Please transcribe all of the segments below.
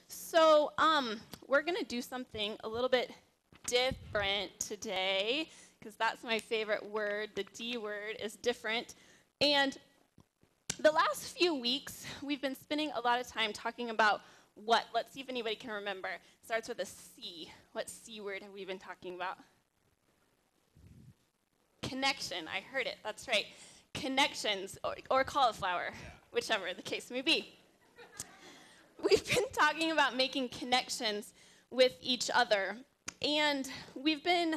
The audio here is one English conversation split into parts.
So, we're going to do something a little bit different today, because that's my favorite word. The D word is different. And the last few weeks, we've been spending a lot of time talking about what. Let's see if anybody can remember. It starts with a C. What C word have we been talking about? Connection. I heard it. That's right. Connections, or cauliflower, whichever the case may be. We've been talking about making connections with each other. And we've been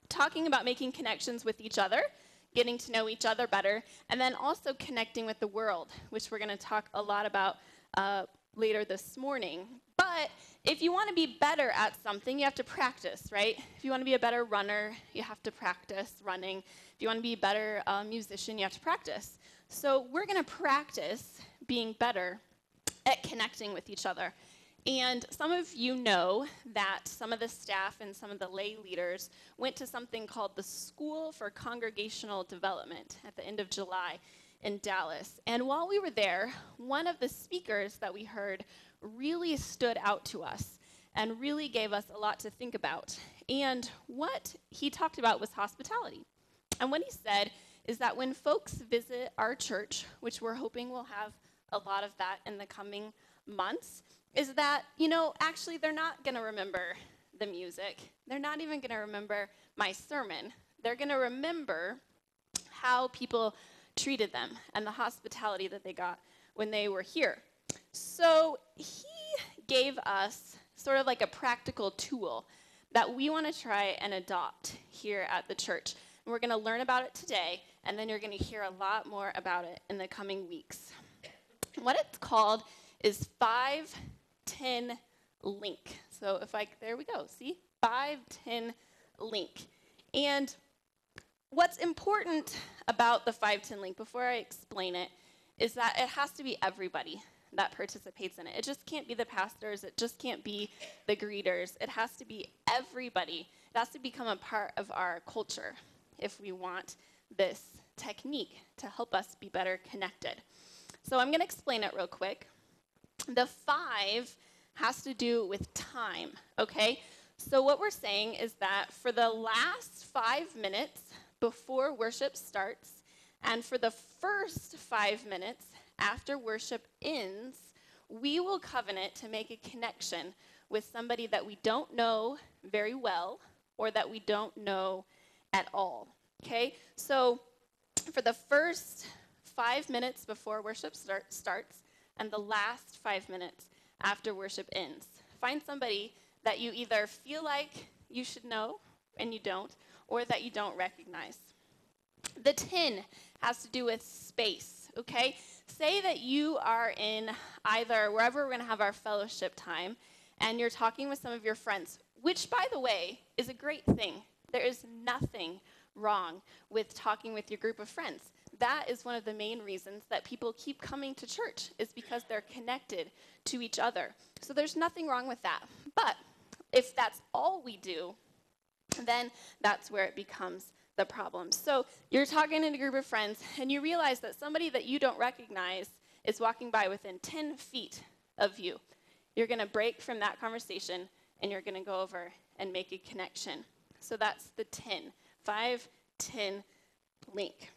talking about making connections with each other, getting to know each other better, and then also connecting with the world, which we're going to talk a lot about later this morning. But if you want to be better at something, you have to practice, right? If you want to be a better runner, you have to practice running. If you want to be a better musician, you have to practice. So we're going to practice being better at connecting with each other. And some of you know that some of the staff and some of the lay leaders went to something called the School for Congregational Development at the end of July in Dallas. And while we were there, one of the speakers that we heard really stood out to us and really gave us a lot to think about. And what he talked about was hospitality. And what he said is that when folks visit our church, which we're hoping we'll have a lot of that in the coming months, is that, actually they're not going to remember the music. They're not even going to remember my sermon. They're going to remember how people treated them and the hospitality that they got when they were here. So he gave us sort of like a practical tool that we want to try and adopt here at the church. And we're going to learn about it today, and then you're going to hear a lot more about it in the coming weeks. What it's called is 5-10 link. So there we go, see? 5-10 link. And what's important about the 5-10 link, before I explain it, is that it has to be everybody that participates in it. It just can't be the pastors. It just can't be the greeters. It has to be everybody. It has to become a part of our culture if we want this technique to help us be better connected. So I'm going to explain it real quick. The 5 has to do with time, okay? So what we're saying is that for the last 5 minutes before worship starts, and for the first 5 minutes after worship ends, we will covenant to make a connection with somebody that we don't know very well or that we don't know at all, okay? So for the first 5 minutes before worship starts and the last 5 minutes after worship ends, find somebody that you either feel like you should know and you don't, or that you don't recognize. The 10 has to do with space, okay? Say that you are in either wherever we're going to have our fellowship time, and you're talking with some of your friends, which, by the way, is a great thing. There is nothing wrong with talking with your group of friends. That is one of the main reasons that people keep coming to church, is because they're connected to each other. So there's nothing wrong with that. But if that's all we do, then that's where it becomes the problem. So you're talking in a group of friends, and you realize that somebody that you don't recognize is walking by within 10 feet of you. You're going to break from that conversation, and you're going to go over and make a connection. So that's the 10, 5-10 link.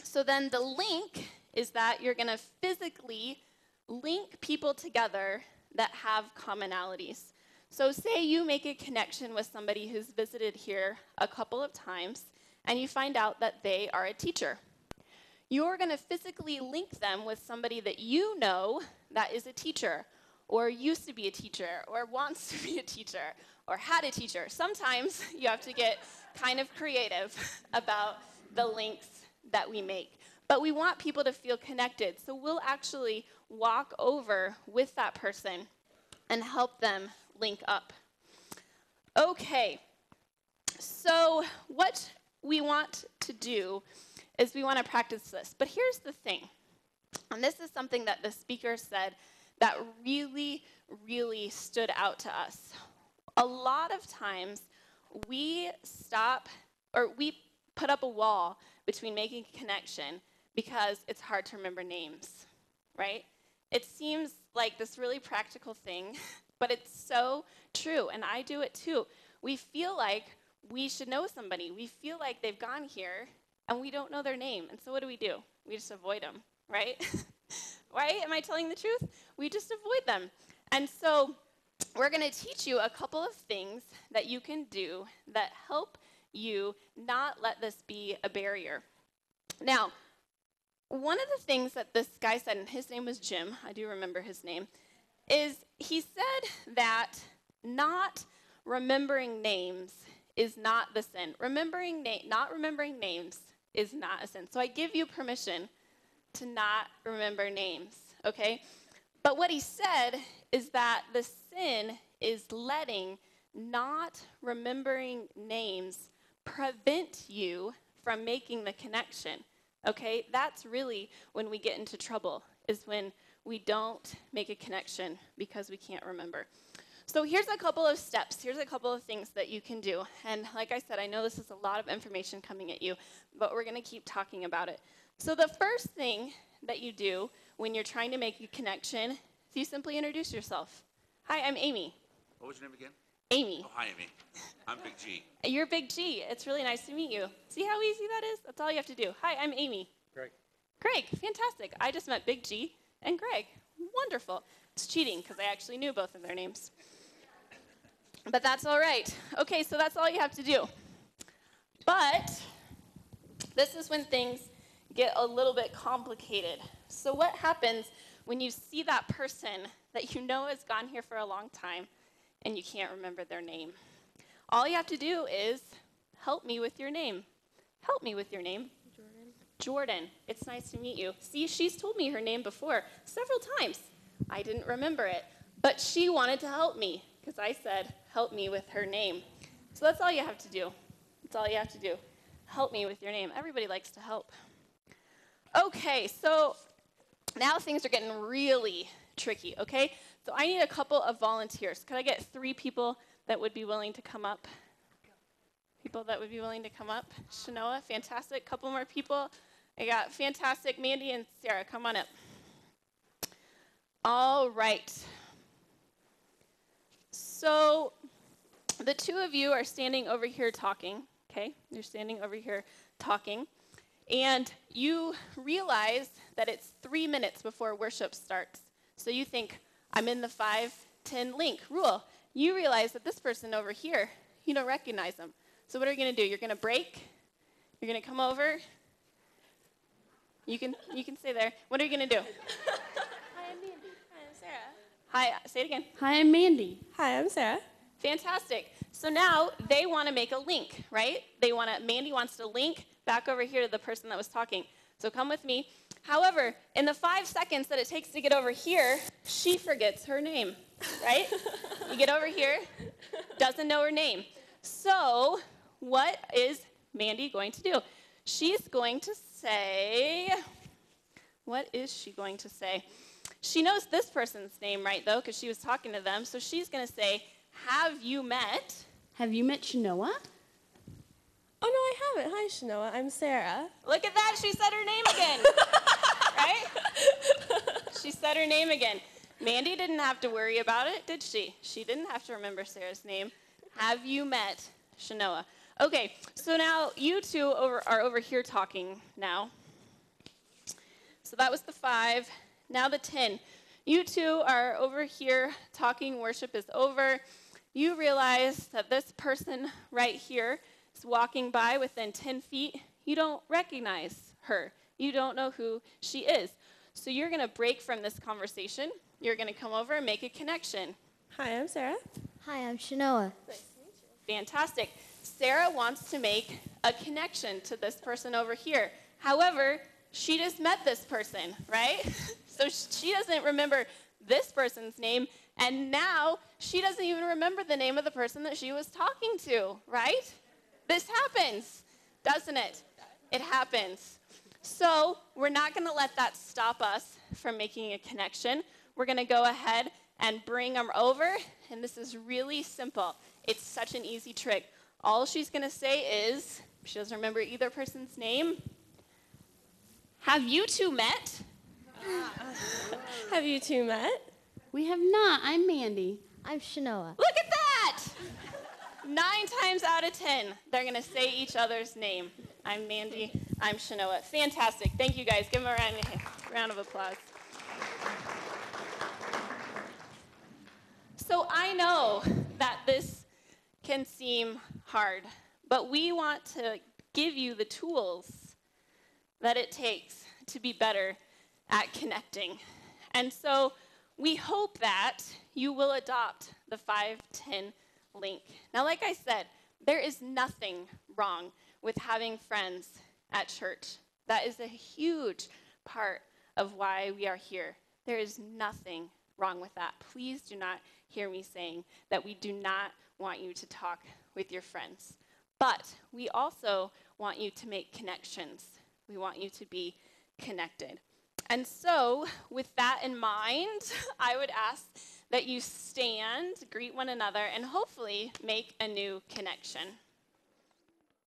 So then the link is that you're going to physically link people together that have commonalities. So say you make a connection with somebody who's visited here a couple of times, and you find out that they are a teacher. You're going to physically link them with somebody that you know that is a teacher, or used to be a teacher, or wants to be a teacher, or had a teacher. Sometimes you have to get kind of creative about the links that we make. But we want people to feel connected, so we'll actually walk over with that person and help them link up. Okay, so what we want to do is we want to practice this. But here's the thing, and this is something that the speaker said that really, really stood out to us. A lot of times we put up a wall between making a connection because it's hard to remember names, right? It seems like this really practical thing, but it's so true, and I do it too. We feel like we should know somebody. We feel like they've gone here, and we don't know their name. And so what do? We just avoid them, right? Right? Am I telling the truth? We just avoid them. And so we're going to teach you a couple of things that you can do that help you not let this be a barrier. Now, one of the things that this guy said, and his name was Jim, I do remember his name, is he said that not remembering names is not the sin. Not remembering names is not a sin. So I give you permission to not remember names, okay? But what he said is that the sin is letting not remembering names prevent you from making the connection, okay? That's really when we get into trouble, is when we don't make a connection because we can't remember. So here's a couple of steps. Here's a couple of things that you can do. And like I said, I know this is a lot of information coming at you, but we're going to keep talking about it. So the first thing that you do when you're trying to make a connection is you simply introduce yourself. Hi, I'm Amy. What was your name again? Amy. Oh, hi, Amy. I'm Big G. You're Big G. It's really nice to meet you. See how easy that is? That's all you have to do. Hi, I'm Amy. Greg. Greg, fantastic. I just met Big G and Greg. Wonderful. It's cheating because I actually knew both of their names. But that's all right. Okay, so that's all you have to do. But this is when things get a little bit complicated. So what happens when you see that person that you know has gone here for a long time and you can't remember their name? All you have to do is help me with your name. Help me with your name. Jordan. It's nice to meet you. See, she's told me her name before several times. I didn't remember it, but she wanted to help me because I said, help me with her name. So that's all you have to do. That's all you have to do. Help me with your name. Everybody likes to help. Okay, so now things are getting really tricky, okay? So I need a couple of volunteers. Could I get 3 people that would be willing to come up? People that would be willing to come up? Shanoa, fantastic. Couple more people. I got fantastic. Mandy and Sarah, come on up. All right. So the 2 of you are standing over here talking, okay? You're standing over here talking. And you realize that it's 3 minutes before worship starts. So you think, I'm in the 5-10 link rule. You realize that this person over here, you don't recognize them. So what are you going to do? You're going to break. You're going to come over. You can stay there. What are you going to do? Hi, I'm Mandy. Hi, I'm Sarah. Hi, say it again. Hi, I'm Mandy. Hi, I'm Sarah. Fantastic. So now they want to make a link, right? Mandy wants to link back over here to the person that was talking. So come with me. However, in the 5 seconds that it takes to get over here, she forgets her name, right? You get over here, doesn't know her name. So what is Mandy going to do? She's going to say, what is she going to say? She knows this person's name, right, though, because she was talking to them. So she's going to say, have you met? Have you met Shanoa? Oh, no, I haven't. Hi, Shanoa. I'm Sarah. Look at that. She said her name again. Right? She said her name again. Mandy didn't have to worry about it, did she? She didn't have to remember Sarah's name. Have you met Shanoa? Okay, so now you 2 are over here talking now. So that was the 5. Now the 10. You 2 are over here talking. Worship is over. You realize that this person right here is walking by within 10 feet. You don't recognize her. You don't know who she is. So you're going to break from this conversation. You're going to come over and make a connection. Hi, I'm Sarah. Hi, I'm Shanoa. Nice to meet you. Fantastic. Sarah wants to make a connection to this person over here. However, she just met this person, right? So she doesn't remember this person's name, and now she doesn't even remember the name of the person that she was talking to, right? This happens, doesn't it? It happens. So we're not going to let that stop us from making a connection. We're going to go ahead and bring them over, and this is really simple. It's such an easy trick. All she's going to say is, she doesn't remember either person's name. Have you 2 met? Have you 2 met? We have not. I'm Mandy. I'm Shanoa. Look at that! 9 times out of 10, they're going to say each other's name. I'm Mandy. I'm Shanoa. Fantastic. Thank you, guys. Give them a round of applause. So I know that this can seem hard, but we want to give you the tools that it takes to be better at connecting. And so we hope that you will adopt the 5-10 link. Now, like I said, there is nothing wrong with having friends at church. That is a huge part of why we are here. There is nothing wrong with that. Please do not hear me saying that we do not want you to talk with your friends. But we also want you to make connections. We want you to be connected. And so, with that in mind, I would ask that you stand, greet one another, and hopefully make a new connection.